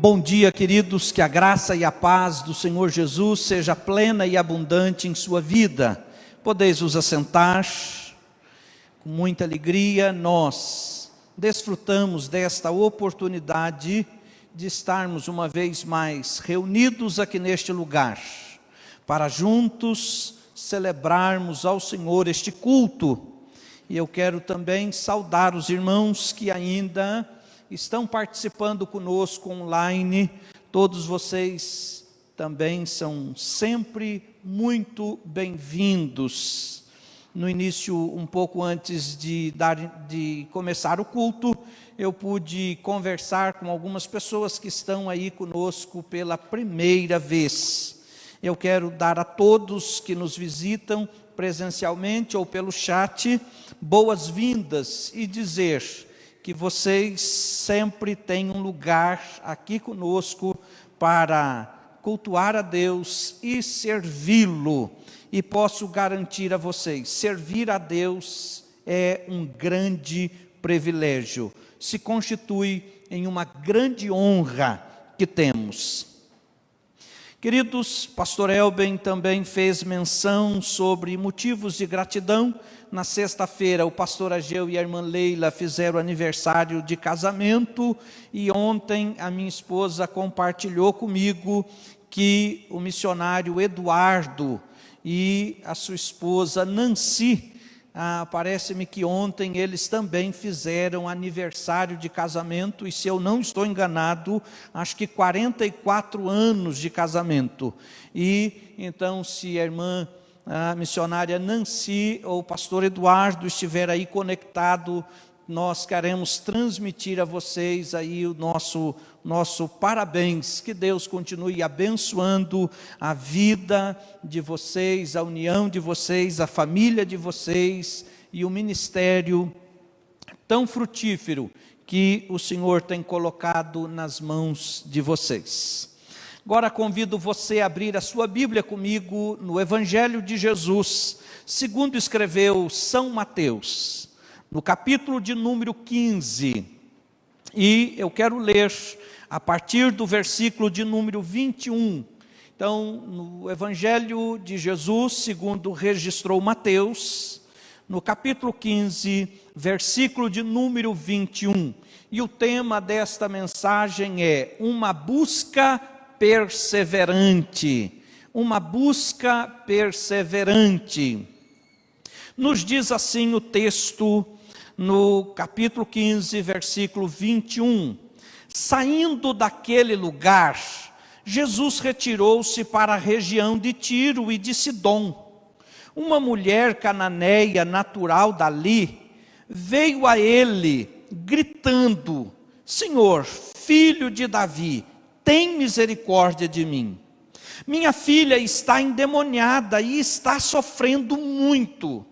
Bom dia, queridos, que a graça e a paz do Senhor Jesus seja plena e abundante em sua vida. Podeis vos assentar. Com muita alegria, nós desfrutamos desta oportunidade de estarmos uma vez mais reunidos aqui neste lugar, para juntos celebrarmos ao Senhor este culto. E eu quero também saudar os irmãos que ainda estão participando conosco online. Todos vocês também são sempre muito bem-vindos. No início, um pouco antes de começar o culto, eu pude conversar com algumas pessoas que estão aí conosco pela primeira vez. Eu quero dar a todos que nos visitam presencialmente ou pelo chat boas-vindas e dizer que vocês sempre têm um lugar aqui conosco para cultuar a Deus e servi-lo. E posso garantir a vocês, servir a Deus é um grande privilégio, se constitui em uma grande honra que temos. Queridos, pastor Elben também fez menção sobre motivos de gratidão. Na sexta-feira, o pastor Ageu e a irmã Leila fizeram aniversário de casamento, e ontem a minha esposa compartilhou comigo que o missionário Eduardo e a sua esposa Nancy, parece-me que ontem eles também fizeram aniversário de casamento, e se eu não estou enganado, acho que 44 anos de casamento. E então, se a irmã a missionária Nancy ou o pastor Eduardo estiver aí conectado, nós queremos transmitir a vocês aí o nosso parabéns. Que Deus continue abençoando a vida de vocês, a união de vocês, a família de vocês e o ministério tão frutífero que o Senhor tem colocado nas mãos de vocês. Agora convido você a abrir a sua Bíblia comigo no Evangelho de Jesus, segundo escreveu São Mateus, no capítulo de número 15. E eu quero ler a partir do versículo de número 21. Então, no Evangelho de Jesus, segundo registrou Mateus, no capítulo 15, versículo de número 21. E o tema desta mensagem é uma busca perseverante, uma busca perseverante. Nos diz assim o texto no capítulo 15, versículo 21. Saindo daquele lugar, Jesus retirou-se para a região de Tiro e de Sidom. Uma mulher cananeia natural dali veio a ele gritando: Senhor, filho de Davi, tem misericórdia de mim. Minha filha está endemoniada e está sofrendo muito.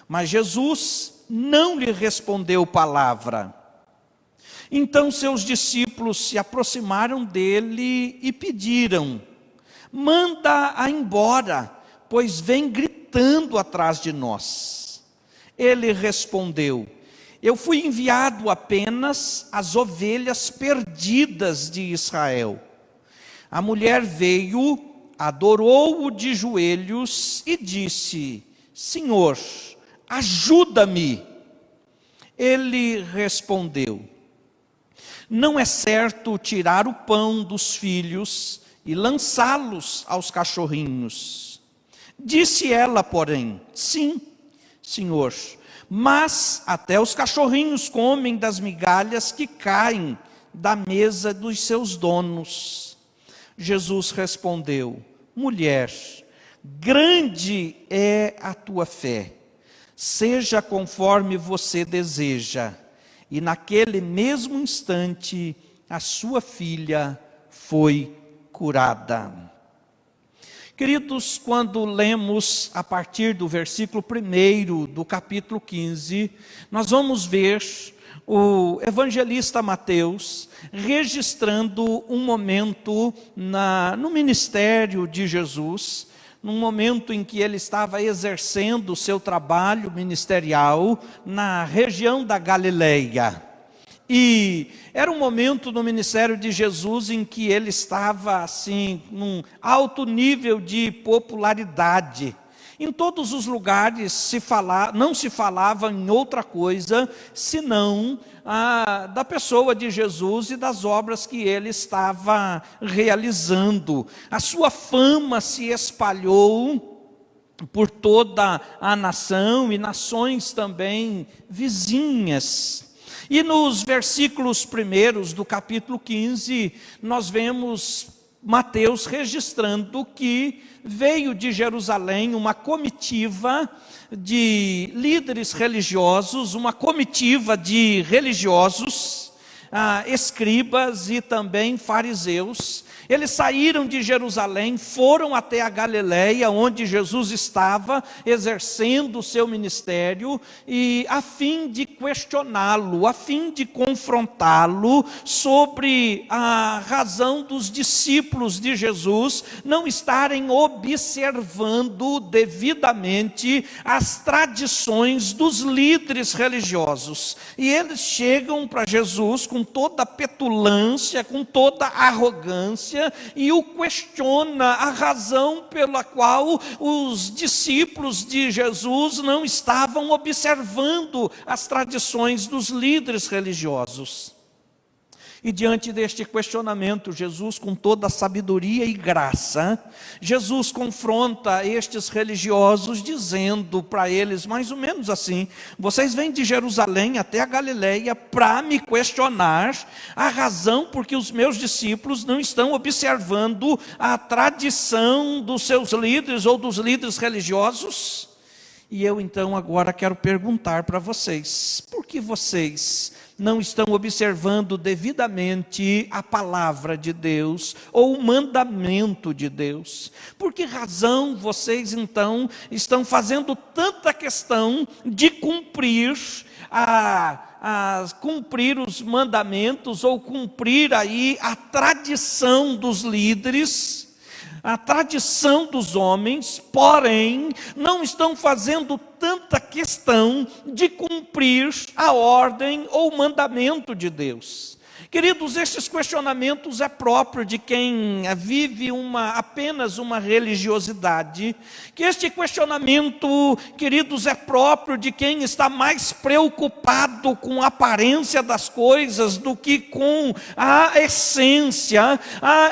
Mas Jesus não lhe respondeu palavra. Então seus discípulos se aproximaram dele e pediram: manda-a embora, pois vem gritando atrás de nós. Ele respondeu: eu fui enviado apenas às ovelhas perdidas de Israel. A mulher veio, adorou-o de joelhos e disse: Senhor, ajuda-me. Ele respondeu: não é certo tirar o pão dos filhos e lançá-los aos cachorrinhos. Disse ela, porém: sim, Senhor, mas até os cachorrinhos comem das migalhas que caem da mesa dos seus donos. Jesus respondeu: mulher, grande é a tua fé, seja conforme você deseja. E naquele mesmo instante, a sua filha foi curada. Queridos, quando lemos a partir do versículo 1 do capítulo 15, nós vamos ver o evangelista Mateus registrando um momento no ministério de Jesus, num momento em que ele estava exercendo o seu trabalho ministerial na região da Galileia. E era um momento no ministério de Jesus em que ele estava assim, num alto nível de popularidade. Em todos os lugares não se falava em outra coisa, senão da pessoa de Jesus e das obras que ele estava realizando. A sua fama se espalhou por toda a nação e nações também vizinhas. E nos versículos primeiros do capítulo 15, nós vemos Mateus registrando que veio de Jerusalém uma comitiva de líderes religiosos, uma comitiva de religiosos, escribas e também fariseus. Eles saíram de Jerusalém, foram até a Galileia, onde Jesus estava exercendo o seu ministério, e a fim de questioná-lo, a fim de confrontá-lo sobre a razão dos discípulos de Jesus não estarem observando devidamente as tradições dos líderes religiosos. E eles chegam para Jesus com toda a petulância, com toda a arrogância, e o questiona a razão pela qual os discípulos de Jesus não estavam observando as tradições dos líderes religiosos. E diante deste questionamento, Jesus, com toda a sabedoria e graça, Jesus confronta estes religiosos, dizendo para eles mais ou menos assim: vocês vêm de Jerusalém até a Galileia para me questionar a razão porque os meus discípulos não estão observando a tradição dos seus líderes ou dos líderes religiosos? E eu então agora quero perguntar para vocês: por que vocês não estão observando devidamente a palavra de Deus ou o mandamento de Deus? Por que razão vocês então estão fazendo tanta questão de cumprir cumprir os mandamentos ou cumprir aí a tradição dos líderes, a tradição dos homens, porém não estão fazendo tanta questão de cumprir a ordem ou o mandamento de Deus? Queridos, estes questionamentos é próprio de quem vive apenas uma religiosidade, que este questionamento, queridos, é próprio de quem está mais preocupado com a aparência das coisas do que com a essência.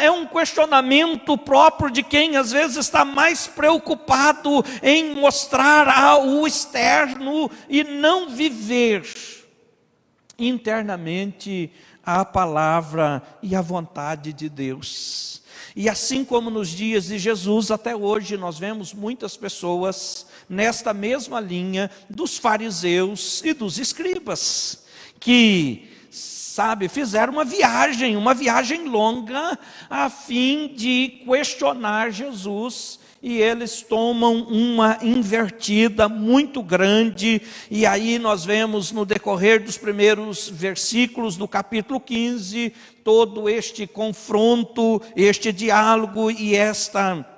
É um questionamento próprio de quem às vezes está mais preocupado em mostrar o externo e não viver internamente a palavra e a vontade de Deus. E assim como nos dias de Jesus, até hoje nós vemos muitas pessoas nesta mesma linha dos fariseus e dos escribas, que fizeram uma viagem longa a fim de questionar Jesus. E eles tomam uma invertida muito grande, e aí nós vemos no decorrer dos primeiros versículos do capítulo 15, todo este confronto, este diálogo e esta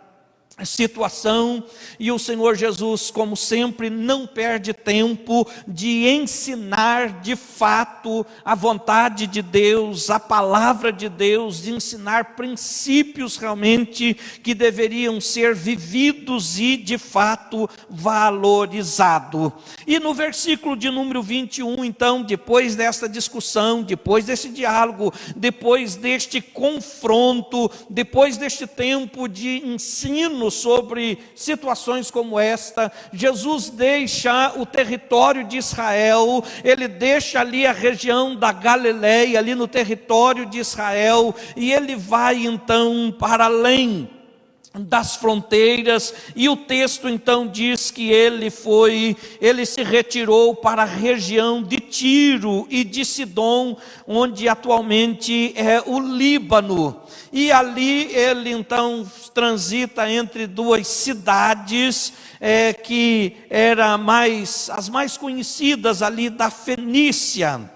situação. E o Senhor Jesus, como sempre, não perde tempo de ensinar de fato a vontade de Deus, a palavra de Deus, de ensinar princípios realmente que deveriam ser vividos e de fato valorizados. E no versículo de número 21, então, depois desta discussão, depois desse diálogo, depois deste confronto, depois deste tempo de ensino sobre situações como esta, Jesus deixa o território de Israel, ele deixa ali a região da Galileia, ali no território de Israel, e ele vai então para além das fronteiras, e o texto então diz que ele se retirou para a região de Tiro e de Sidom, onde atualmente é o Líbano, e ali ele então transita entre duas cidades que eram as mais conhecidas ali da Fenícia.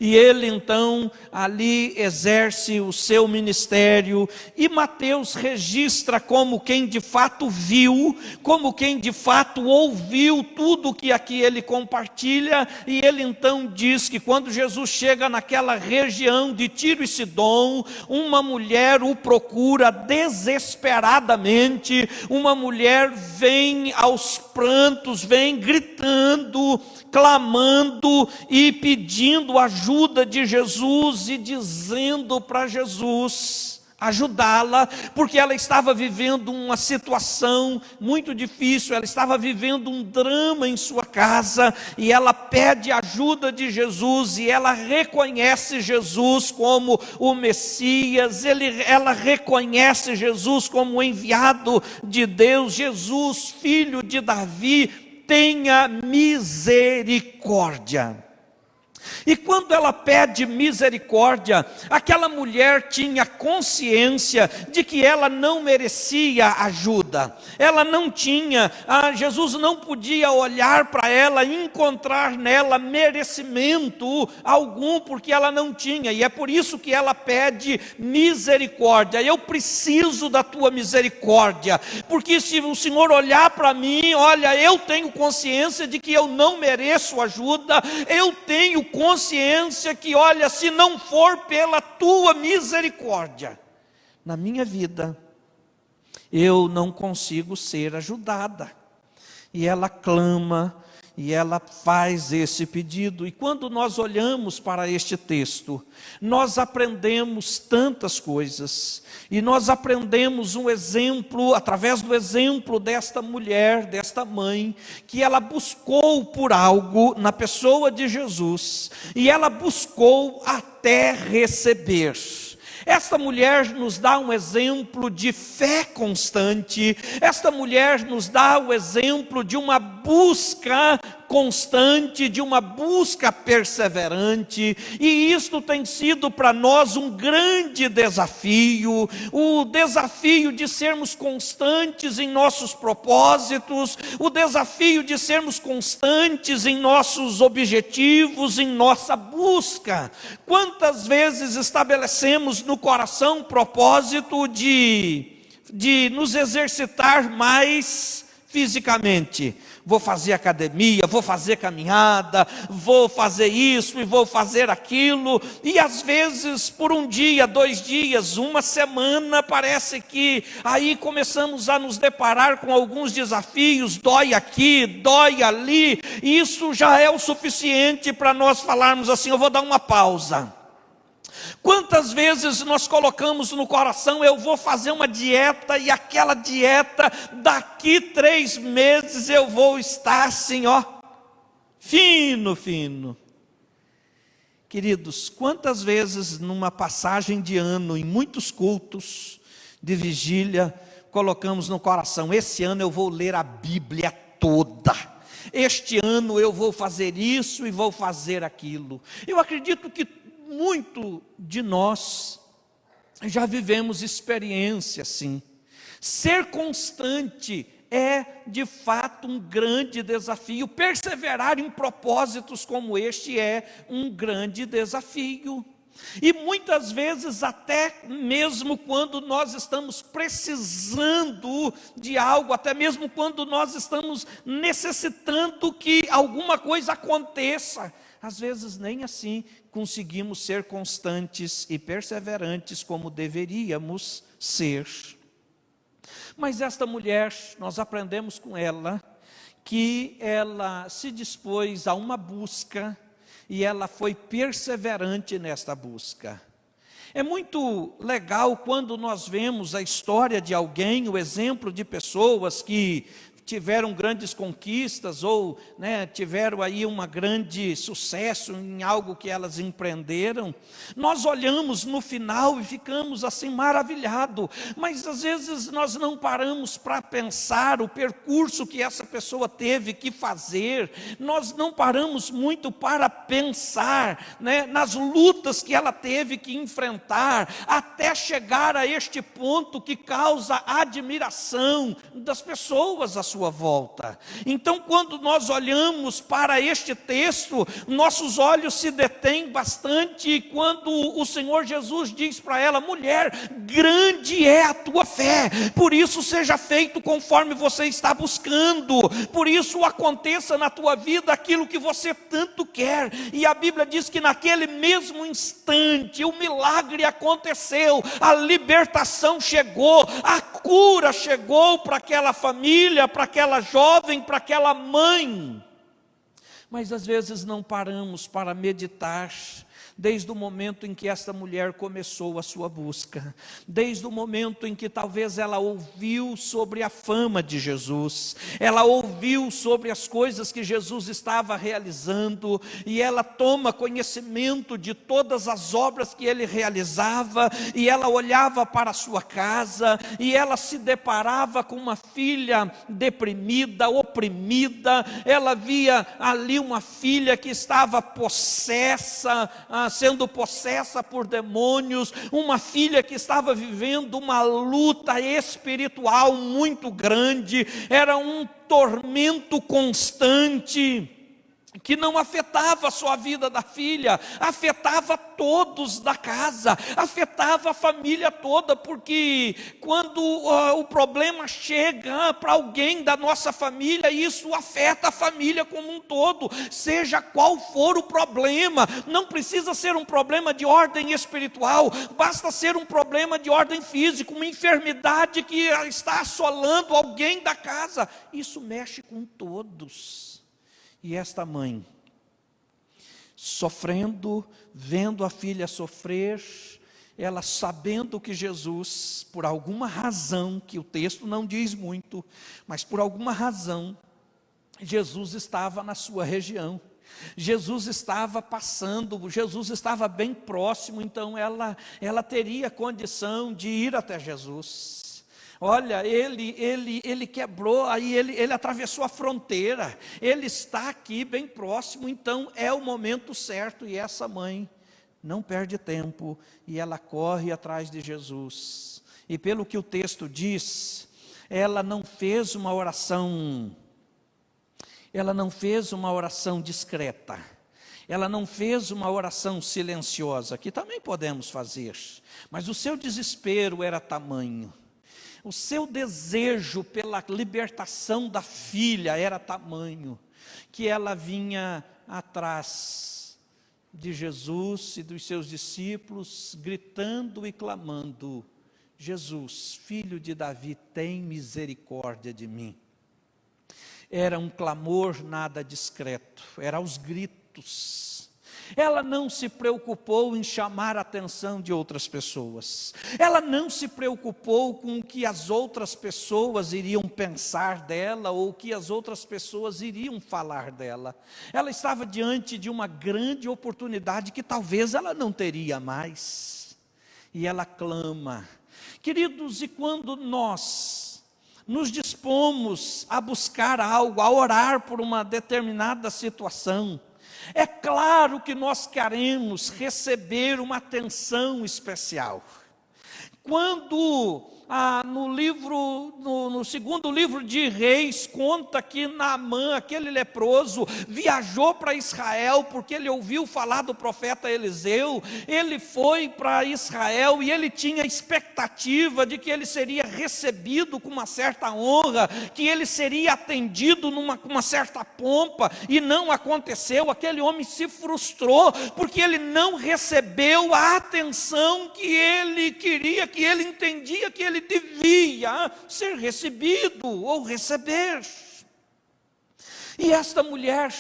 e ele então ali exerce o seu ministério, e Mateus registra como quem de fato viu, como quem de fato ouviu tudo que aqui ele compartilha, e ele então diz que quando Jesus chega naquela região de Tiro e Sidom, uma mulher o procura desesperadamente, uma mulher vem aos prantos, vem gritando, clamando e pedindo ajuda de Jesus e dizendo para Jesus ajudá-la, porque ela estava vivendo uma situação muito difícil, ela estava vivendo um drama em sua casa, e ela pede ajuda de Jesus, e ela reconhece Jesus como o Messias, ela reconhece Jesus como o enviado de Deus. Jesus, filho de Davi, tenha misericórdia. E quando ela pede misericórdia, aquela mulher tinha consciência de que ela não merecia ajuda, ela não tinha, Jesus não podia olhar para ela e encontrar nela merecimento algum, porque ela não tinha, e é por isso que ela pede misericórdia. Eu preciso da tua misericórdia, porque se o Senhor olhar para mim, olha, eu tenho consciência de que eu não mereço ajuda, eu tenho consciência que, olha, se não for pela tua misericórdia na minha vida, eu não consigo ser ajudada. E ela clama, e ela faz esse pedido. E quando nós olhamos para este texto, nós aprendemos tantas coisas, e nós aprendemos um exemplo, através do exemplo desta mulher, desta mãe, que ela buscou por algo na pessoa de Jesus, e ela buscou até receber. Esta mulher nos dá um exemplo de fé constante, esta mulher nos dá o exemplo de uma busca constante, de uma busca perseverante, e isto tem sido para nós um grande desafio, o desafio de sermos constantes em nossos propósitos, o desafio de sermos constantes em nossos objetivos, em nossa busca. Quantas vezes estabelecemos no coração propósito de nos exercitar mais fisicamente? Vou fazer academia, vou fazer caminhada, vou fazer isso e vou fazer aquilo, e às vezes por um dia, 2 dias, uma semana, parece que aí começamos a nos deparar com alguns desafios, dói aqui, dói ali, e isso já é o suficiente para nós falarmos assim: eu vou dar uma pausa. Quantas vezes nós colocamos no coração: eu vou fazer uma dieta, e aquela dieta, daqui 3 meses eu vou estar assim, ó, fino. Queridos, quantas vezes numa passagem de ano, em muitos cultos de vigília, colocamos no coração: esse ano eu vou ler a Bíblia toda, este ano eu vou fazer isso e vou fazer aquilo. Eu acredito que muito de nós já vivemos experiência assim. Ser constante é de fato um grande desafio. Perseverar em propósitos como este é um grande desafio. E muitas vezes, até mesmo quando nós estamos precisando de algo, até mesmo quando nós estamos necessitando que alguma coisa aconteça, às vezes nem assim conseguimos ser constantes e perseverantes como deveríamos ser. Mas esta mulher, nós aprendemos com ela, que ela se dispôs a uma busca, e ela foi perseverante nesta busca. É muito legal quando nós vemos a história de alguém, o exemplo de pessoas que tiveram grandes conquistas, ou tiveram aí um grande sucesso em algo que elas empreenderam. Nós olhamos no final e ficamos assim maravilhados, mas às vezes nós não paramos para pensar o percurso que essa pessoa teve que fazer, nós não paramos muito para pensar nas lutas que ela teve que enfrentar, até chegar a este ponto que causa admiração das pessoas à sua volta. Então, quando nós olhamos para este texto, nossos olhos se detêm bastante quando o Senhor Jesus diz para ela: mulher, grande é a tua fé, por isso seja feito conforme você está buscando, por isso aconteça na tua vida aquilo que você tanto quer. E a Bíblia diz que naquele mesmo instante o milagre aconteceu, a libertação chegou, a cura chegou para aquela família, para aquela jovem, para aquela mãe. Mas às vezes não paramos para meditar, desde o momento em que esta mulher começou a sua busca, desde o momento em que talvez ela ouviu sobre a fama de Jesus, ela ouviu sobre as coisas que Jesus estava realizando, e ela toma conhecimento de todas as obras que ele realizava, e ela olhava para a sua casa, e ela se deparava com uma filha deprimida, oprimida, ela via ali uma filha que estava possessa, sendo possessa por demônios, uma filha que estava vivendo uma luta espiritual muito grande, era um tormento constante, que não afetava só a vida da filha, afetava todos da casa, afetava a família toda, porque quando o problema chega para alguém da nossa família, isso afeta a família como um todo, seja qual for o problema. Não precisa ser um problema de ordem espiritual, basta ser um problema de ordem física, uma enfermidade que está assolando alguém da casa, isso mexe com todos. E esta mãe, sofrendo, vendo a filha sofrer, ela sabendo que Jesus, por alguma razão, que o texto não diz muito, mas por alguma razão, Jesus estava na sua região, Jesus estava passando, Jesus estava bem próximo, então ela teria condição de ir até Jesus. Olha, ele quebrou, aí ele atravessou a fronteira, ele está aqui bem próximo, então é o momento certo. E essa mãe não perde tempo, e ela corre atrás de Jesus. E pelo que o texto diz, ela não fez uma oração discreta, ela não fez uma oração silenciosa, que também podemos fazer, mas o seu desespero era tamanho, o seu desejo pela libertação da filha era tamanho, que ela vinha atrás de Jesus e dos seus discípulos, gritando e clamando: Jesus, filho de Davi, tem misericórdia de mim. Era um clamor nada discreto, era aos gritos. Ela não se preocupou em chamar a atenção de outras pessoas, ela não se preocupou com o que as outras pessoas iriam pensar dela, ou o que as outras pessoas iriam falar dela. Ela estava diante de uma grande oportunidade que talvez ela não teria mais, e ela clama. Queridos, e quando nós nos dispomos a buscar algo, a orar por uma determinada situação, é claro que nós queremos receber uma atenção especial. Quando no segundo livro de Reis, conta que Naamã, aquele leproso, viajou para Israel, porque ele ouviu falar do profeta Eliseu. Ele foi para Israel, e ele tinha expectativa de que ele seria recebido com uma certa honra, que ele seria atendido com uma certa pompa, e não aconteceu. Aquele homem se frustrou, porque ele não recebeu a atenção que ele queria, que ele entendia que ele devia ser recebido ou receber. E esta mulher,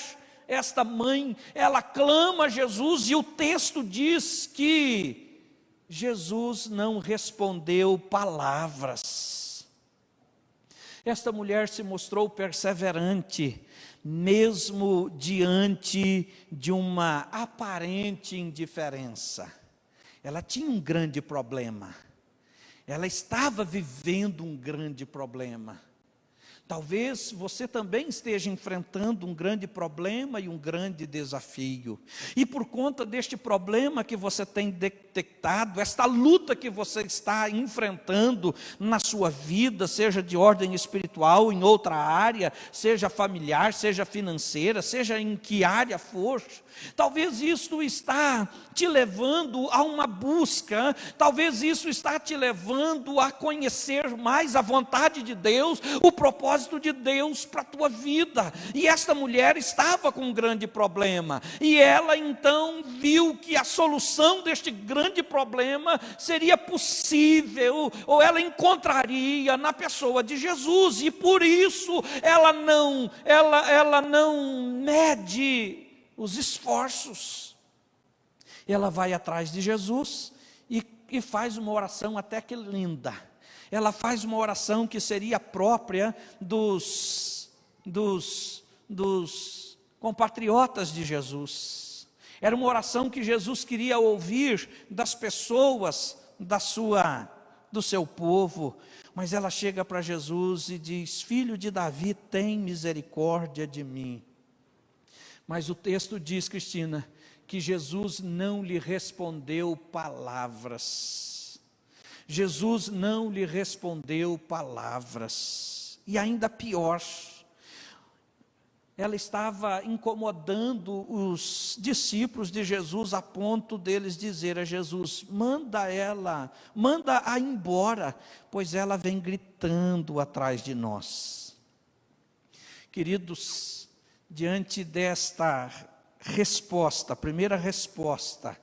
esta mãe, ela clama a Jesus, e o texto diz que Jesus não respondeu palavras. Esta mulher se mostrou perseverante, mesmo diante de uma aparente indiferença. Ela tinha um grande problema. Ela estava vivendo um grande problema. Talvez você também esteja enfrentando um grande problema e um grande desafio. E por conta deste problema que você tem detectado, esta luta que você está enfrentando na sua vida, seja de ordem espiritual, em outra área, seja familiar, seja financeira, seja em que área for, talvez isso está te levando a uma busca, talvez isso está te levando a conhecer mais a vontade de Deus, o propósito de Deus para a tua vida. E esta mulher estava com um grande problema, e ela então viu que a solução deste grande problema seria possível, ou ela encontraria na pessoa de Jesus, e por isso ela não mede os esforços. Ela vai atrás de Jesus e faz uma oração até que linda. Ela faz uma oração que seria própria dos compatriotas de Jesus. Era uma oração que Jesus queria ouvir das pessoas do seu povo. Mas ela chega para Jesus e diz: Filho de Davi, tem misericórdia de mim. Mas o texto diz, Cristina, que Jesus não lhe respondeu palavras. Jesus não lhe respondeu palavras. E ainda pior, ela estava incomodando os discípulos de Jesus a ponto deles dizer a Jesus: manda-a embora, pois ela vem gritando atrás de nós. Queridos, diante desta resposta, a primeira resposta,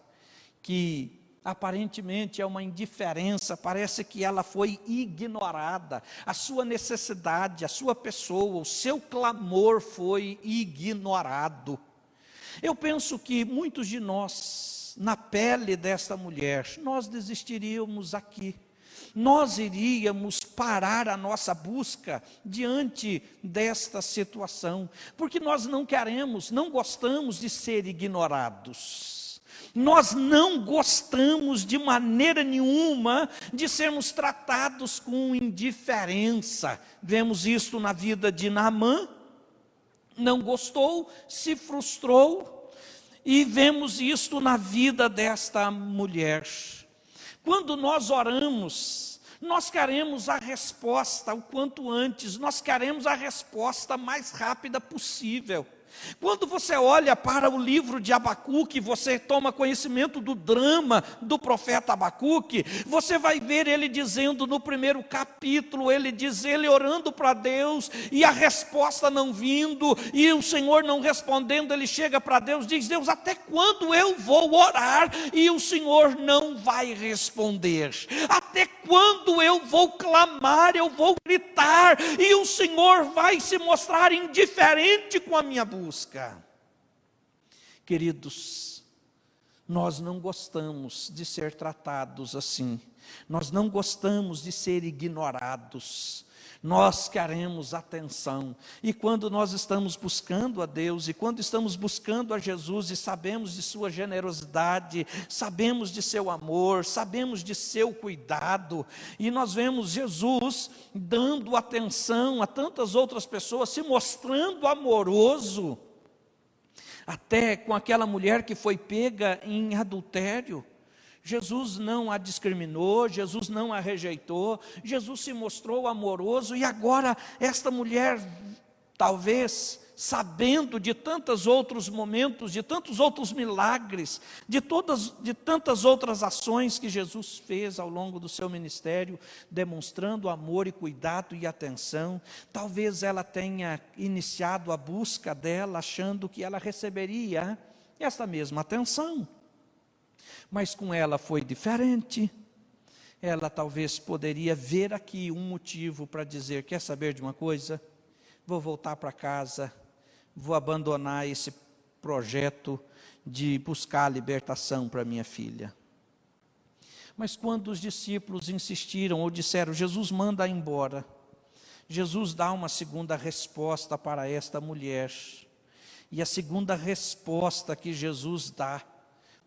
que aparentemente é uma indiferença, parece que ela foi ignorada, a sua necessidade, a sua pessoa, o seu clamor foi ignorado. Eu penso que muitos de nós, na pele desta mulher, nós desistiríamos aqui. Nós iríamos parar a nossa busca diante desta situação, porque nós não queremos, não gostamos de ser ignorados. Nós não gostamos de maneira nenhuma de sermos tratados com indiferença. Vemos isso na vida de Naamã, não gostou, se frustrou, e vemos isto na vida desta mulher. Quando nós oramos, nós queremos a resposta o quanto antes, nós queremos a resposta mais rápida possível. Quando você olha para o livro de Abacuque, você toma conhecimento do drama do profeta Abacuque, você vai ver ele dizendo no primeiro capítulo, ele orando para Deus, e a resposta não vindo, e o Senhor não respondendo. Ele chega para Deus, diz: Deus, até quando eu vou orar e o Senhor não vai responder? Até quando eu vou clamar, eu vou gritar, e o Senhor vai se mostrar indiferente com a minha busca? Queridos, nós não gostamos de ser tratados assim, nós não gostamos de ser ignorados, nós queremos atenção. E quando nós estamos buscando a Deus, e quando estamos buscando a Jesus, e sabemos de sua generosidade, sabemos de seu amor, sabemos de seu cuidado, e nós vemos Jesus dando atenção a tantas outras pessoas, se mostrando amoroso, até com aquela mulher que foi pega em adultério. Jesus não a discriminou, Jesus não a rejeitou, Jesus se mostrou amoroso. E agora esta mulher, talvez sabendo de tantos outros momentos, de tantos outros milagres, de tantas outras ações que Jesus fez ao longo do seu ministério, demonstrando amor e cuidado e atenção, talvez ela tenha iniciado a busca dela, achando que ela receberia esta mesma atenção. Mas com ela foi diferente. Ela talvez poderia ver aqui um motivo para dizer: quer saber de uma coisa? Vou voltar para casa, vou abandonar esse projeto de buscar a libertação para minha filha. Mas quando os discípulos insistiram ou disseram: Jesus, manda embora, Jesus dá uma segunda resposta para esta mulher. E a segunda resposta que Jesus dá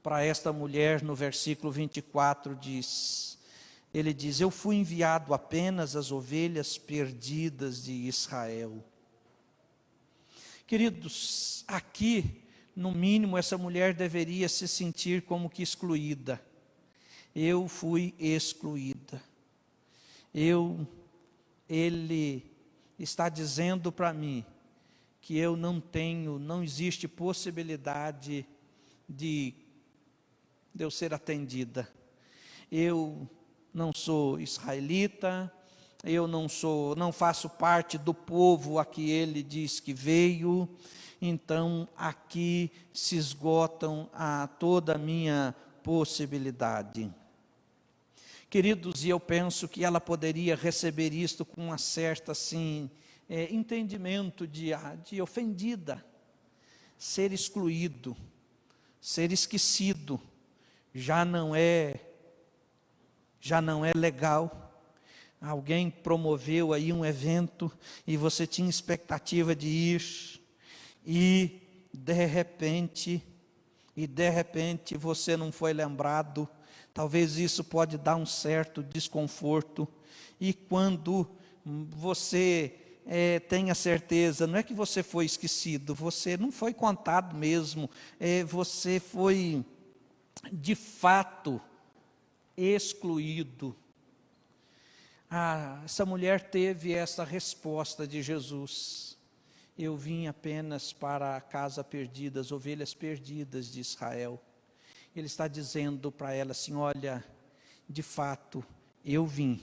para esta mulher, no versículo 24, diz: Ele diz: eu fui enviado apenas às ovelhas perdidas de Israel. Queridos, aqui, no mínimo, essa mulher deveria se sentir como que excluída. Eu fui excluída. Ele está dizendo para mim que eu não existe possibilidade de eu ser atendida. Eu não sou israelita, eu não faço parte do povo a que ele diz que veio, então aqui se esgotam toda a minha possibilidade. Queridos, e eu penso que ela poderia receber isto com uma certa, entendimento de ofendida. Ser excluído, ser esquecido, já não é legal. Alguém promoveu aí um evento e você tinha expectativa de ir, e de repente você não foi lembrado. Talvez isso pode dar um certo desconforto, e quando você tenha certeza, não é que você foi esquecido, você não foi contado mesmo, você foi de fato excluído. Essa mulher teve essa resposta de Jesus: eu vim apenas para a casa perdida, as ovelhas perdidas de Israel. Ele está dizendo para ela assim: olha, de fato, eu vim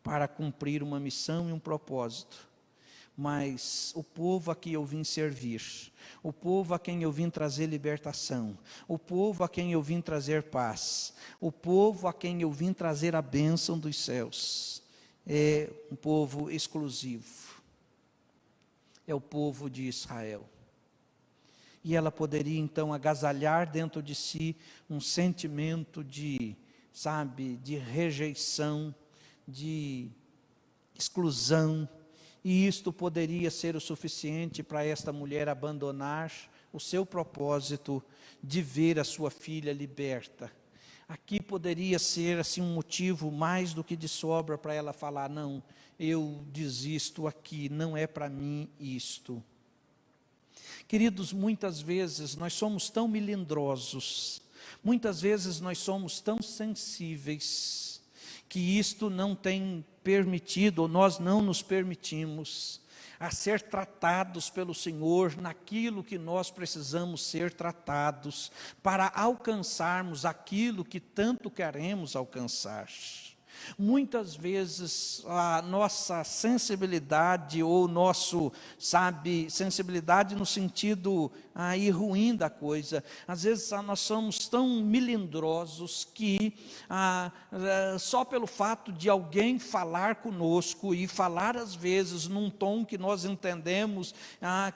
para cumprir uma missão e um propósito, mas o povo a quem eu vim servir, o povo a quem eu vim trazer libertação, o povo a quem eu vim trazer paz, o povo a quem eu vim trazer a bênção dos céus, é um povo exclusivo, é o povo de Israel. E ela poderia então agasalhar dentro de si um sentimento de rejeição, de exclusão, e isto poderia ser o suficiente para esta mulher abandonar o seu propósito de ver a sua filha liberta. Aqui poderia ser assim um motivo mais do que de sobra para ela falar: não, eu desisto aqui, não é para mim isto. Queridos, muitas vezes nós somos tão melindrosos, muitas vezes nós somos tão sensíveis, que isto não tem permitido, ou nós não nos permitimos, a ser tratados pelo Senhor naquilo que nós precisamos ser tratados, para alcançarmos aquilo que tanto queremos alcançar. Muitas vezes a nossa sensibilidade, ou sensibilidade no sentido ruim da coisa, às vezes nós somos tão melindrosos que só pelo fato de alguém falar conosco, e falar às vezes num tom que nós entendemos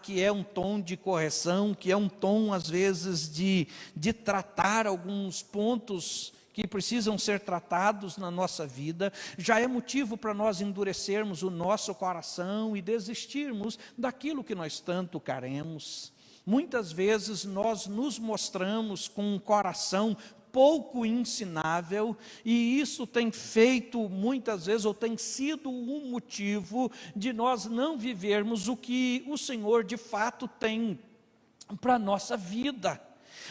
que é um tom de correção, que é um tom às vezes de tratar alguns pontos que precisam ser tratados na nossa vida, já é motivo para nós endurecermos o nosso coração e desistirmos daquilo que nós tanto queremos. Muitas vezes nós nos mostramos com um coração pouco ensinável, e isso tem feito muitas vezes, ou tem sido um motivo de nós não vivermos o que o Senhor de fato tem para a nossa vida.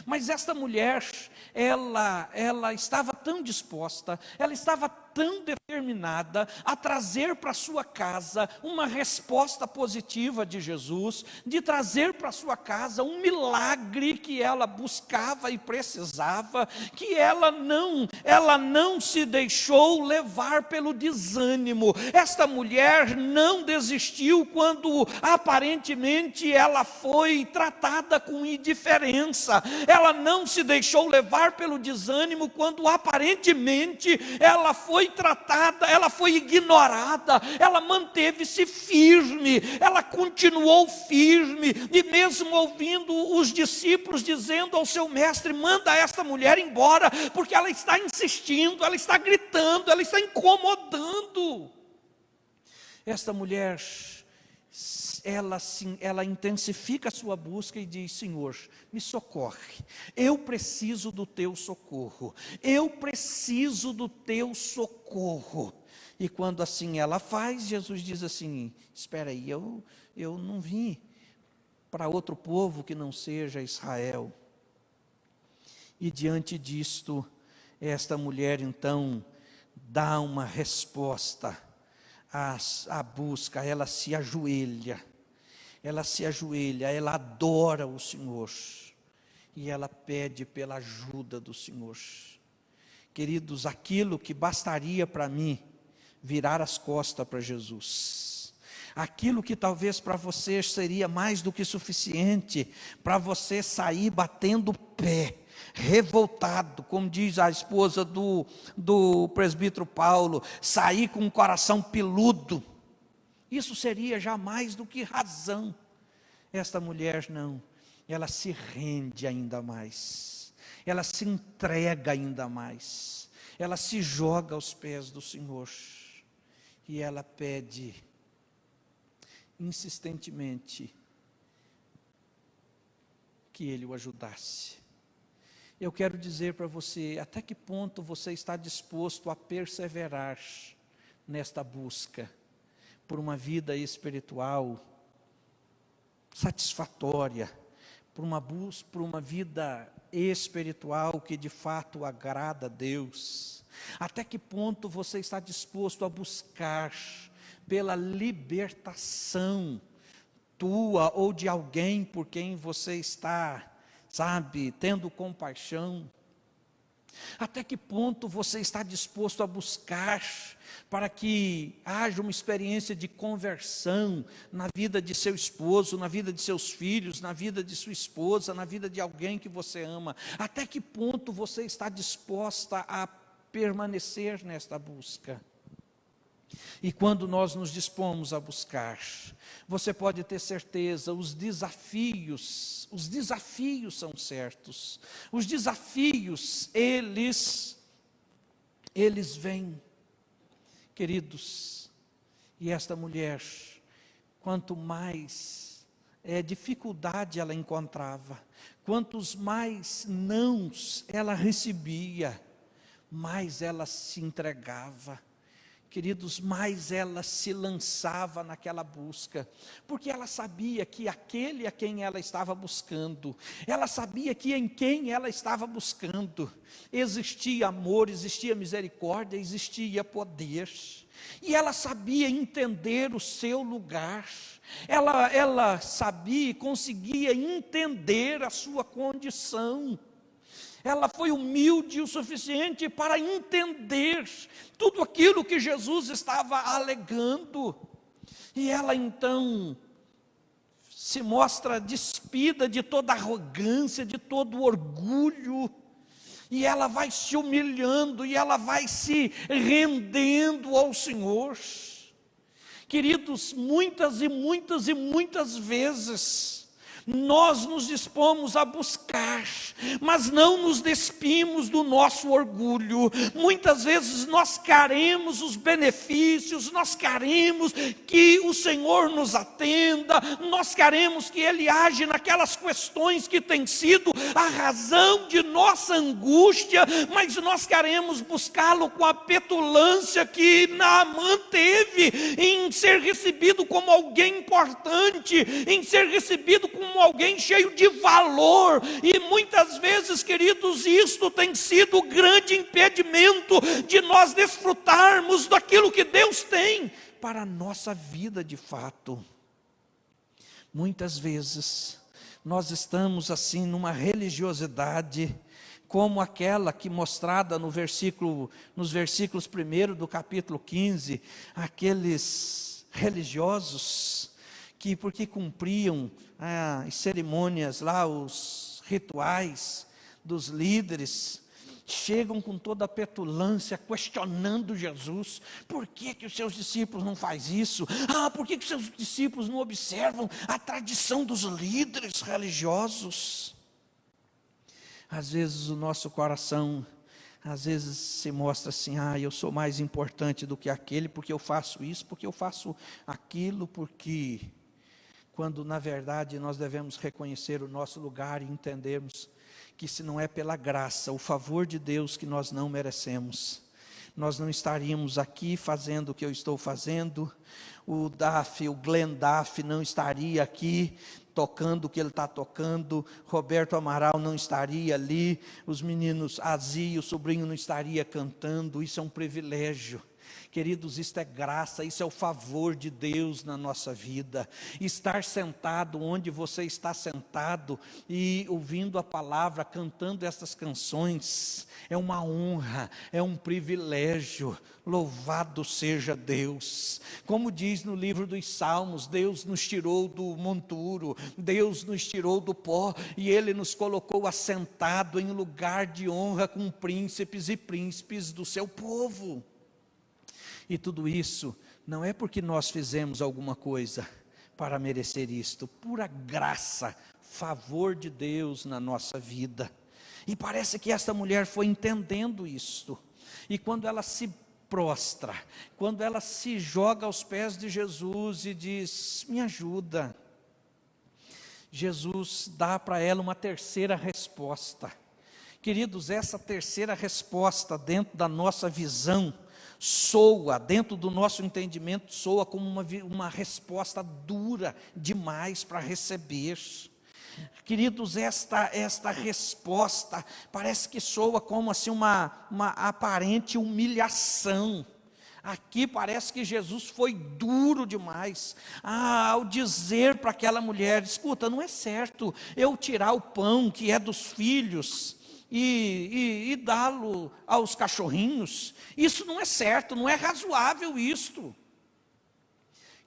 Mas esta mulher, ela estava tão disposta, ela estava tão determinada a trazer para sua casa uma resposta positiva de Jesus, de trazer para sua casa um milagre que ela buscava e precisava, que ela não se deixou levar pelo desânimo. Esta mulher não desistiu quando aparentemente ela foi tratada com indiferença. Ela não se deixou levar pelo desânimo quando aparentemente ela foi tratada, ela foi ignorada. Ela manteve-se firme, ela continuou firme, e mesmo ouvindo os discípulos dizendo ao seu mestre: manda esta mulher embora, porque ela está insistindo, ela está gritando, ela está incomodando. Esta mulher ela intensifica a sua busca e diz: Senhor, me socorre, eu preciso do teu socorro, eu preciso do teu socorro. E quando assim ela faz, Jesus diz assim: espera aí, eu não vim para outro povo que não seja Israel. E diante disto, esta mulher então dá uma resposta à busca, ela se ajoelha, ela adora o Senhor, e ela pede pela ajuda do Senhor. Queridos, aquilo que bastaria para mim, virar as costas para Jesus, aquilo que talvez para você seria mais do que suficiente, para você sair batendo o pé, revoltado, como diz a esposa do presbítero Paulo, sair com um coração peludo, isso seria já mais do que razão. Esta mulher não, ela se rende ainda mais, ela se entrega ainda mais, ela se joga aos pés do Senhor, e ela pede insistentemente que Ele o ajudasse. Eu quero dizer para você, até que ponto você está disposto a perseverar nesta busca por uma vida espiritual satisfatória, por uma vida espiritual que de fato agrada a Deus. Até que ponto você está disposto a buscar pela libertação tua ou de alguém por quem você está, tendo compaixão? Até que ponto você está disposto a buscar para que haja uma experiência de conversão na vida de seu esposo, na vida de seus filhos, na vida de sua esposa, na vida de alguém que você ama? Até que ponto você está disposta a permanecer nesta busca? E quando nós nos dispomos a buscar, você pode ter certeza, os desafios são certos. Os desafios, eles vêm, queridos. E esta mulher, quanto mais dificuldade ela encontrava, quantos mais nãos ela recebia, mais ela se entregava. Queridos, mais ela se lançava naquela busca, porque ela sabia que aquele a quem ela estava buscando, ela sabia que em quem ela estava buscando, existia amor, existia misericórdia, existia poder, e ela sabia entender o seu lugar, ela sabia e conseguia entender a sua condição. Ela foi humilde o suficiente para entender tudo aquilo que Jesus estava alegando. E ela então se mostra despida de toda arrogância, de todo orgulho. E ela vai se humilhando, e ela vai se rendendo ao Senhor. Queridos, muitas e muitas e muitas vezes nós nos dispomos a buscar, mas não nos despimos do nosso orgulho. Muitas vezes nós queremos os benefícios, nós queremos que o Senhor nos atenda, nós queremos que Ele age naquelas questões que têm sido a razão de nossa angústia, mas nós queremos buscá-lo com a petulância que Naamã teve em ser recebido como alguém importante, em ser recebido como alguém cheio de valor. E muitas vezes, queridos, isto tem sido o grande impedimento de nós desfrutarmos daquilo que Deus tem para a nossa vida de fato. Muitas vezes nós estamos assim numa religiosidade como aquela que mostrada nos versículos 1 do capítulo 15, aqueles religiosos que, porque cumpriam as cerimônias lá, os rituais dos líderes, chegam com toda a petulância, questionando Jesus. Por que os seus discípulos não fazem isso? Por que os seus discípulos não observam a tradição dos líderes religiosos? Às vezes o nosso coração, se mostra assim: eu sou mais importante do que aquele, porque eu faço isso, porque eu faço aquilo, porque quando na verdade nós devemos reconhecer o nosso lugar e entendermos que se não é pela graça, o favor de Deus que nós não merecemos, nós não estaríamos aqui fazendo o que eu estou fazendo, o Glenn Duff não estaria aqui tocando o que ele está tocando, Roberto Amaral não estaria ali, os meninos Azi, o sobrinho não estaria cantando. Isso é um privilégio. Queridos, isto é graça, isso é o favor de Deus na nossa vida. Estar sentado onde você está sentado e ouvindo a palavra, cantando essas canções, é uma honra, é um privilégio. Louvado seja Deus. Como diz no livro dos Salmos, Deus nos tirou do monturo, Deus nos tirou do pó e Ele nos colocou assentado em lugar de honra com príncipes e príncipes do seu povo. E tudo isso não é porque nós fizemos alguma coisa para merecer isto, pura graça, favor de Deus na nossa vida. E parece que esta mulher foi entendendo isto. E quando ela se prostra, quando ela se joga aos pés de Jesus e diz: me ajuda, Jesus dá para ela uma terceira resposta. Queridos, essa terceira resposta dentro da nossa visão, soa, dentro do nosso entendimento, soa como uma resposta dura demais para receber. Queridos, esta resposta parece que soa como assim uma aparente humilhação. Aqui parece que Jesus foi duro demais, ao dizer para aquela mulher: escuta, não é certo eu tirar o pão que é dos filhos e dá-lo aos cachorrinhos. Isso não é certo, não é razoável isto.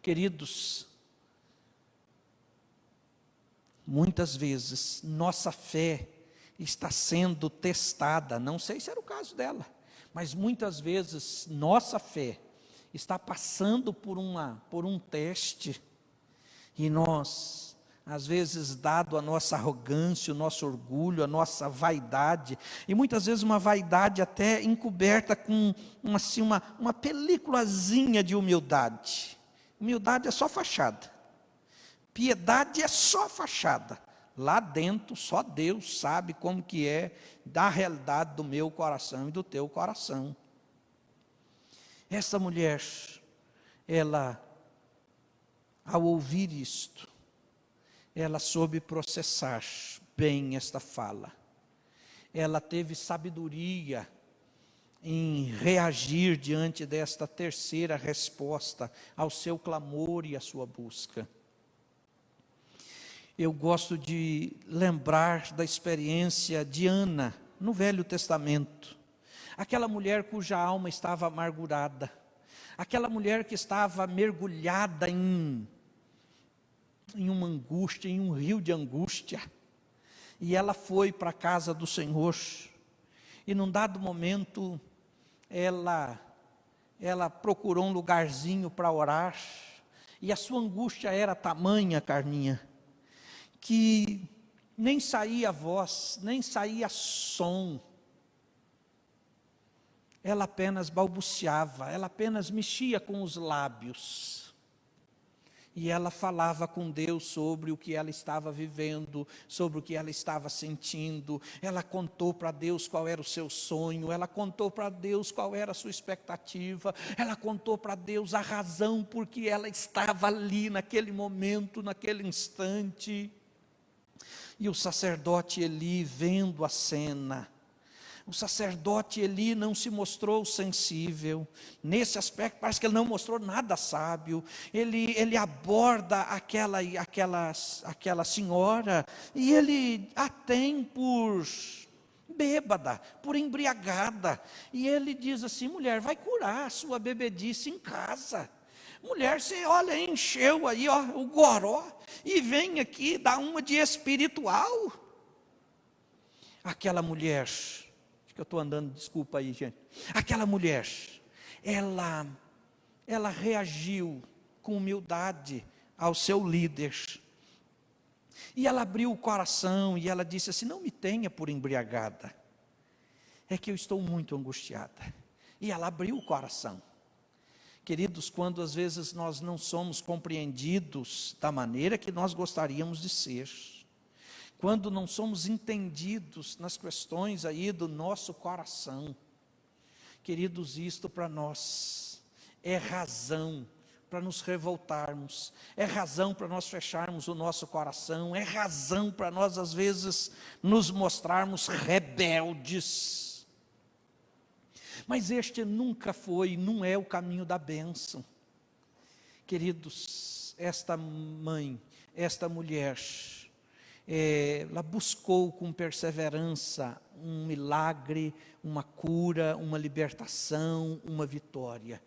Queridos, muitas vezes nossa fé está sendo testada, não sei se era o caso dela, mas muitas vezes nossa fé está passando por um teste, e nós, às vezes, dado a nossa arrogância, o nosso orgulho, a nossa vaidade, e muitas vezes uma vaidade até encoberta com uma peliculazinha de humildade. Humildade é só fachada, piedade é só fachada. Lá dentro só Deus sabe como que é da realidade do meu coração e do teu coração. Essa mulher, ela, ao ouvir isto, ela soube processar bem esta fala. Ela teve sabedoria em reagir diante desta terceira resposta ao seu clamor e à sua busca. Eu gosto de lembrar da experiência de Ana, no Velho Testamento. Aquela mulher cuja alma estava amargurada. Aquela mulher que estava mergulhada em uma angústia, em um rio de angústia. E ela foi para a casa do Senhor. E num dado momento, ela procurou um lugarzinho para orar. E a sua angústia era tamanha, Carminha, que nem saía voz, nem saía som. Ela apenas balbuciava, ela apenas mexia com os lábios. E ela falava com Deus sobre o que ela estava vivendo, sobre o que ela estava sentindo. Ela contou para Deus qual era o seu sonho, ela contou para Deus qual era a sua expectativa, ela contou para Deus a razão por que ela estava ali naquele momento, naquele instante. E o sacerdote Eli, vendo a cena, o sacerdote Eli não se mostrou sensível. Nesse aspecto parece que ele não mostrou nada sábio. Ele aborda aquela senhora e ele a tem por bêbada, por embriagada. E ele diz assim: mulher, vai curar a sua bebedice em casa. Mulher, você olha, encheu aí o goró e vem aqui dar uma de espiritual. Aquela mulher, acho que eu estou andando, desculpa aí, gente. Aquela mulher, ela reagiu com humildade ao seu líder. E ela abriu o coração e ela disse assim: não me tenha por embriagada, é que eu estou muito angustiada. E ela abriu o coração. Queridos, quando às vezes nós não somos compreendidos da maneira que nós gostaríamos de ser, quando não somos entendidos nas questões aí do nosso coração, queridos, isto para nós é razão para nos revoltarmos, é razão para nós fecharmos o nosso coração, é razão para nós às vezes nos mostrarmos rebeldes. Mas este nunca foi, não é o caminho da bênção. Queridos, esta mãe, esta mulher, ela buscou com perseverança um milagre, uma cura, uma libertação, uma vitória.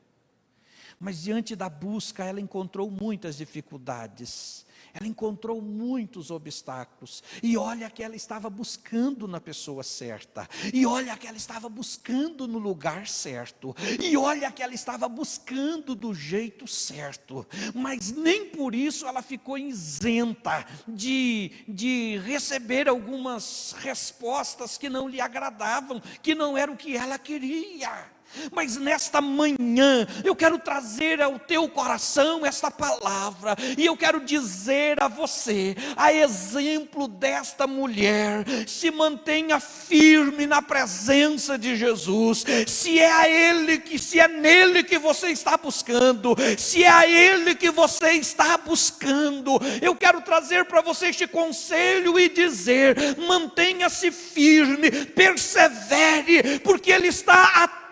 Mas diante da busca, ela encontrou muitas dificuldades, ela encontrou muitos obstáculos, e olha que ela estava buscando na pessoa certa, e olha que ela estava buscando no lugar certo, e olha que ela estava buscando do jeito certo, mas nem por isso ela ficou isenta de receber algumas respostas que não lhe agradavam, que não era o que ela queria. Mas nesta manhã, eu quero trazer ao teu coração esta palavra, e eu quero dizer a você, a exemplo desta mulher, se mantenha firme na presença de Jesus, se é nele que você está buscando, se é a ele que você está buscando, eu quero trazer para você este conselho e dizer, mantenha-se firme, persevere, porque ele está atento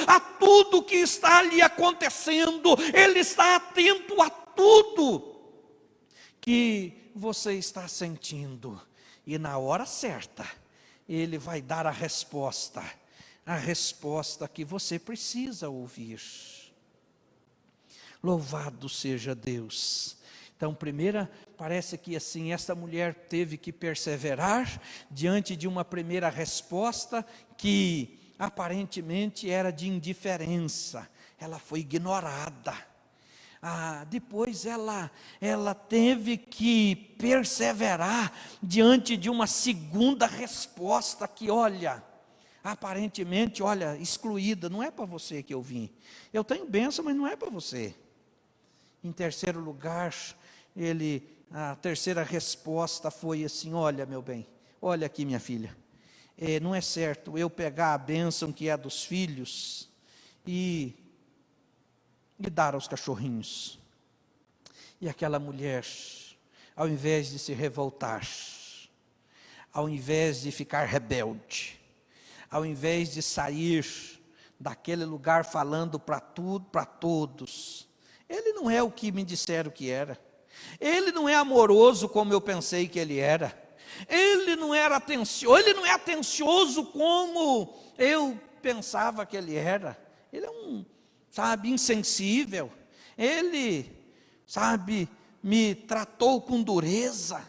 a tudo que está lhe acontecendo, ele está atento a tudo que você está sentindo, e na hora certa, ele vai dar a resposta que você precisa ouvir. Louvado seja Deus. Então, primeira, parece que assim, esta mulher teve que perseverar, diante de uma primeira resposta, que aparentemente era de indiferença, ela foi ignorada. Depois ela teve que perseverar diante de uma segunda resposta que, aparentemente, excluída, não é para você que eu vim, eu tenho bênção, mas não é para você. Em terceiro lugar, a terceira resposta foi assim, olha meu bem, olha aqui minha filha, não é certo eu pegar a bênção que é dos filhos e dar aos cachorrinhos. E aquela mulher, ao invés de se revoltar, ao invés de ficar rebelde, ao invés de sair daquele lugar falando para tudo, para todos, ele não é o que me disseram que era, ele não é amoroso como eu pensei que ele era, ele não é atencioso como eu pensava que ele era, ele é insensível, ele, me tratou com dureza.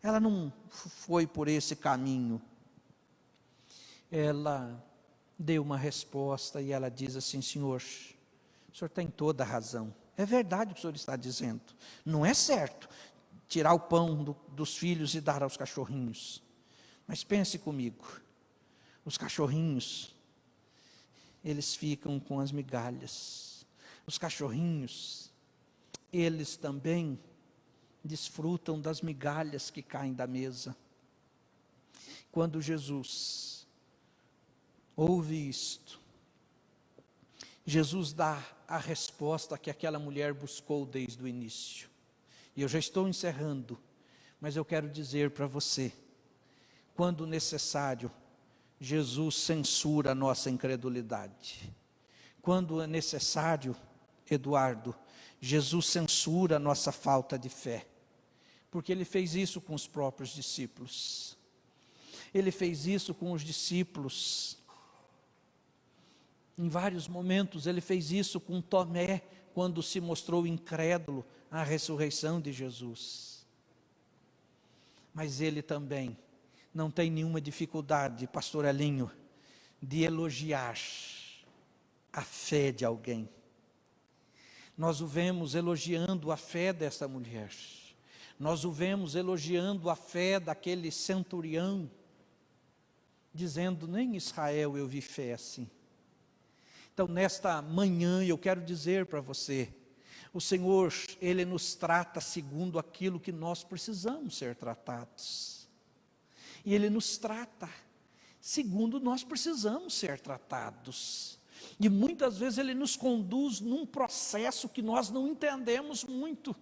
Ela não foi por esse caminho, ela deu uma resposta e ela diz assim, Senhor, o Senhor tem toda a razão, é verdade o que o Senhor está dizendo, não é certo tirar o pão dos filhos e dar aos cachorrinhos, mas pense comigo, os cachorrinhos, eles ficam com as migalhas, os cachorrinhos, eles também desfrutam das migalhas que caem da mesa. Quando Jesus ouve isto, Jesus dá a resposta que aquela mulher buscou desde o início. E eu já estou encerrando, mas eu quero dizer para você, quando necessário, Jesus censura a nossa incredulidade. Quando é necessário, Eduardo, Jesus censura a nossa falta de fé. Porque Ele fez isso com os próprios discípulos. Ele fez isso com os discípulos. Em vários momentos, Ele fez isso com Tomé, quando se mostrou incrédulo à ressurreição de Jesus. Mas Ele também não tem nenhuma dificuldade, pastor Elinho, de elogiar a fé de alguém. Nós o vemos elogiando a fé dessa mulher. Nós o vemos elogiando a fé daquele centurião, dizendo, nem em Israel eu vi fé assim. Então, nesta manhã, eu quero dizer para você, o Senhor, Ele nos trata segundo aquilo que nós precisamos ser tratados. E Ele nos trata segundo nós precisamos ser tratados. E muitas vezes Ele nos conduz num processo que nós não entendemos muito.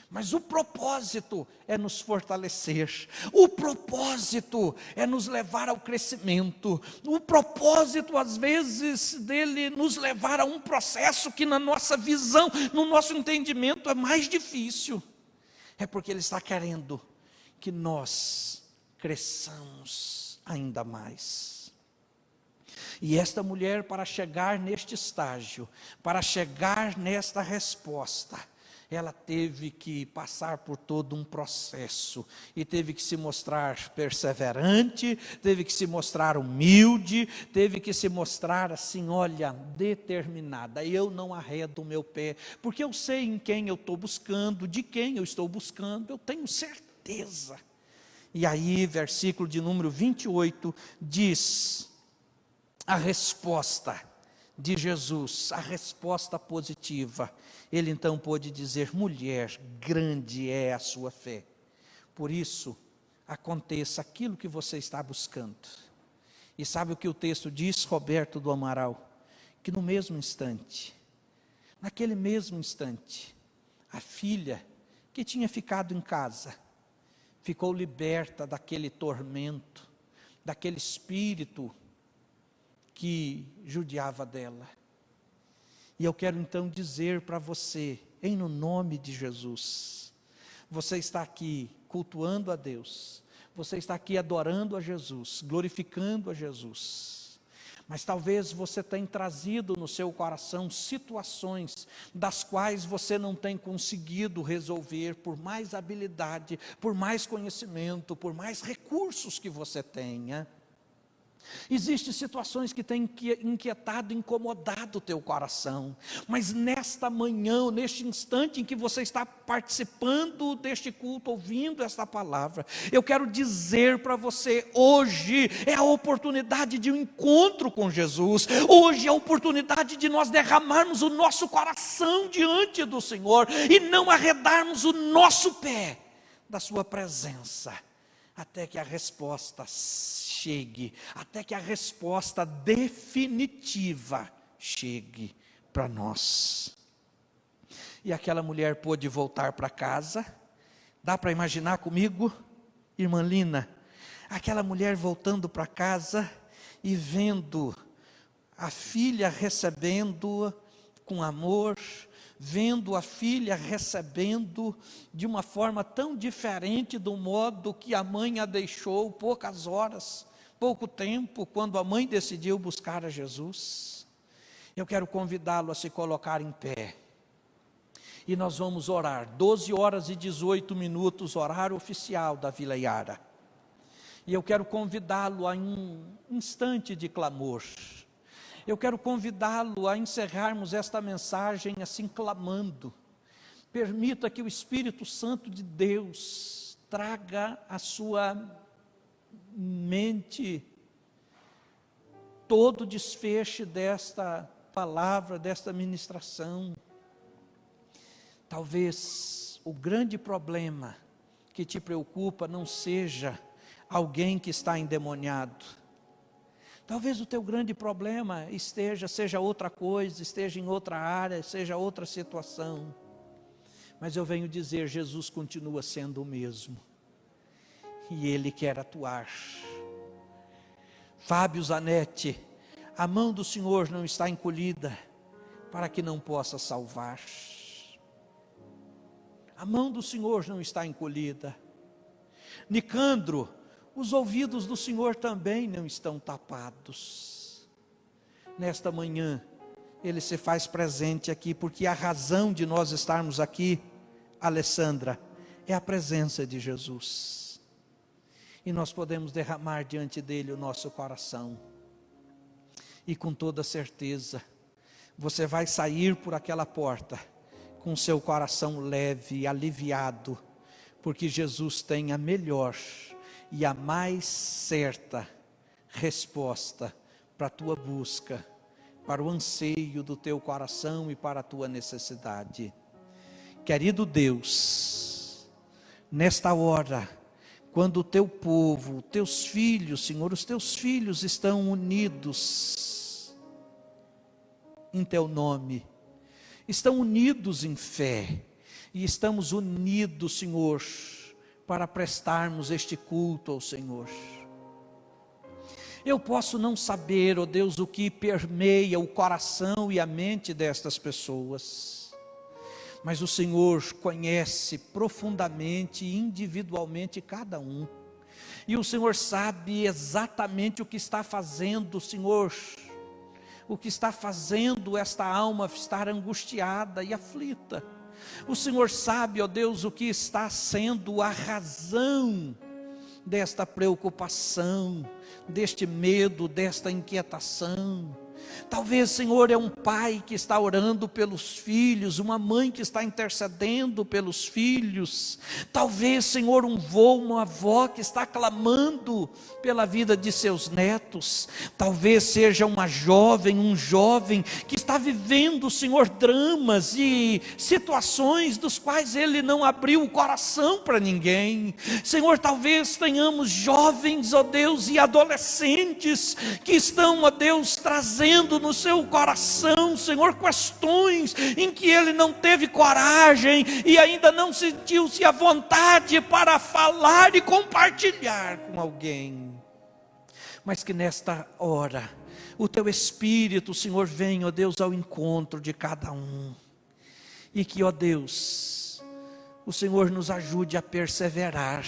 Mas o propósito é nos fortalecer, o propósito é nos levar ao crescimento, o propósito às vezes dele nos levar a um processo que na nossa visão, no nosso entendimento é mais difícil. É porque Ele está querendo que nós cresçamos ainda mais. E esta mulher, para chegar neste estágio, para chegar nesta resposta, ela teve que passar por todo um processo, e teve que se mostrar perseverante, teve que se mostrar humilde, teve que se mostrar assim, olha, determinada. Eu não arredo o meu pé, porque eu sei em quem eu estou buscando, de quem eu estou buscando, eu tenho certeza. E aí, versículo de número 28, diz a resposta de Jesus, a resposta positiva. Ele então pôde dizer: mulher, grande é a sua fé. Por isso, aconteça aquilo que você está buscando. E sabe o que o texto diz, Roberto do Amaral? Que no mesmo instante, naquele mesmo instante, a filha que tinha ficado em casa, ficou liberta daquele tormento, daquele espírito que judiava dela. E eu quero então dizer para você, em no nome de Jesus, você está aqui cultuando a Deus, você está aqui adorando a Jesus, glorificando a Jesus, mas talvez você tenha trazido no seu coração situações das quais você não tem conseguido resolver, por mais habilidade, por mais conhecimento, por mais recursos que você tenha. Existem situações que têm inquietado, incomodado o teu coração, mas nesta manhã, neste instante em que você está participando deste culto, ouvindo esta palavra, eu quero dizer para você, hoje é a oportunidade de um encontro com Jesus, hoje é a oportunidade de nós derramarmos o nosso coração diante do Senhor, e não arredarmos o nosso pé da sua presença, até que a resposta chegue, até que a resposta definitiva chegue para nós. E aquela mulher pôde voltar para casa. Dá para imaginar comigo, irmã Lina, aquela mulher voltando para casa e vendo a filha recebendo com amor, vendo a filha recebendo de uma forma tão diferente do modo que a mãe a deixou, poucas horas, pouco tempo, quando a mãe decidiu buscar a Jesus. Eu quero convidá-lo a se colocar em pé, e nós vamos orar, 12 horas e 18 minutos, horário oficial da Vila Iara, e eu quero convidá-lo a um instante de clamor. Eu quero convidá-lo a encerrarmos esta mensagem assim clamando. Permita que o Espírito Santo de Deus traga à sua mente todo o desfecho desta palavra, desta ministração. Talvez o grande problema que te preocupa não seja alguém que está endemoniado. Talvez o teu grande problema seja outra coisa, esteja em outra área, seja outra situação. Mas eu venho dizer, Jesus continua sendo o mesmo. E Ele quer atuar. Fábio Zanetti, a mão do Senhor não está encolhida, para que não possa salvar. A mão do Senhor não está encolhida. Nicandro, os ouvidos do Senhor também não estão tapados. Nesta manhã, Ele se faz presente aqui, porque a razão de nós estarmos aqui, Alessandra, é a presença de Jesus. E nós podemos derramar diante dEle o nosso coração. E com toda certeza, você vai sair por aquela porta, com seu coração leve, aliviado, porque Jesus tem a melhor e a mais certa resposta para a tua busca, para o anseio do teu coração e para a tua necessidade. Querido Deus, nesta hora, quando o teu povo, teus filhos, Senhor, os teus filhos estão unidos em teu nome, estão unidos em fé, e estamos unidos, Senhor, para prestarmos este culto ao Senhor. Eu posso não saber, ó Deus, o que permeia o coração e a mente destas pessoas, mas o Senhor conhece profundamente e individualmente cada um, e o Senhor sabe exatamente o que está fazendo, Senhor, o que está fazendo esta alma estar angustiada e aflita. O Senhor sabe, ó Deus, o que está sendo a razão desta preocupação, deste medo, desta inquietação. Talvez, Senhor, é um pai que está orando pelos filhos, uma mãe que está intercedendo pelos filhos. Talvez, Senhor, um vô, uma avó que está clamando pela vida de seus netos. Talvez seja uma jovem, um jovem que está vivendo, Senhor, dramas e situações dos quais ele não abriu o coração para ninguém. Senhor, talvez tenhamos jovens, ó Deus, e adolescentes que estão, ó Deus, trazendo no seu coração, Senhor, questões em que ele não teve coragem e ainda não sentiu-se à vontade para falar e compartilhar com alguém. Mas que nesta hora o teu Espírito, Senhor, venha, ó Deus, ao encontro de cada um, e que, ó Deus, o Senhor nos ajude a perseverar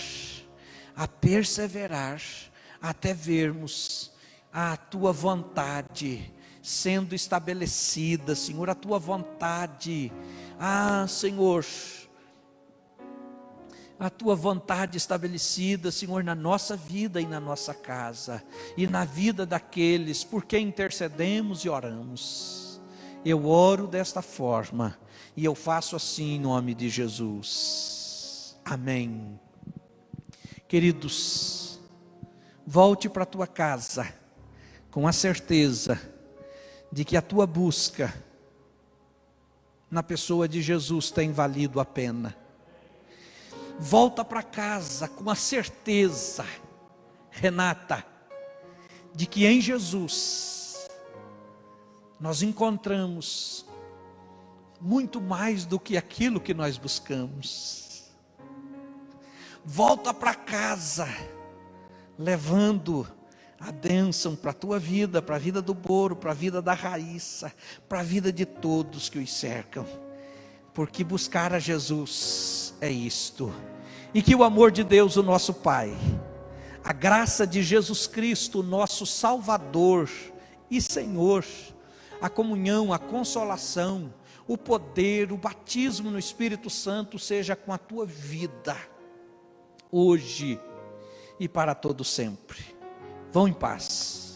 até vermos a tua vontade sendo estabelecida, Senhor, a tua vontade, Senhor, a tua vontade estabelecida, Senhor, na nossa vida e na nossa casa, e na vida daqueles por quem intercedemos e oramos. Eu oro desta forma, e eu faço assim em nome de Jesus, amém. Queridos, volte para a tua casa, com a certeza de que a tua busca na pessoa de Jesus tem valido a pena. Volta para casa com a certeza, Renata, de que em Jesus nós encontramos muito mais do que aquilo que nós buscamos. Volta para casa levando a bênção para a tua vida, para a vida do Boro, para a vida da Raíssa, para a vida de todos que os cercam, porque buscar a Jesus é isto. E que o amor de Deus, o nosso Pai, a graça de Jesus Cristo, nosso Salvador e Senhor, a comunhão, a consolação, o poder, o batismo no Espírito Santo seja com a tua vida, hoje e para todo sempre. Vão em paz.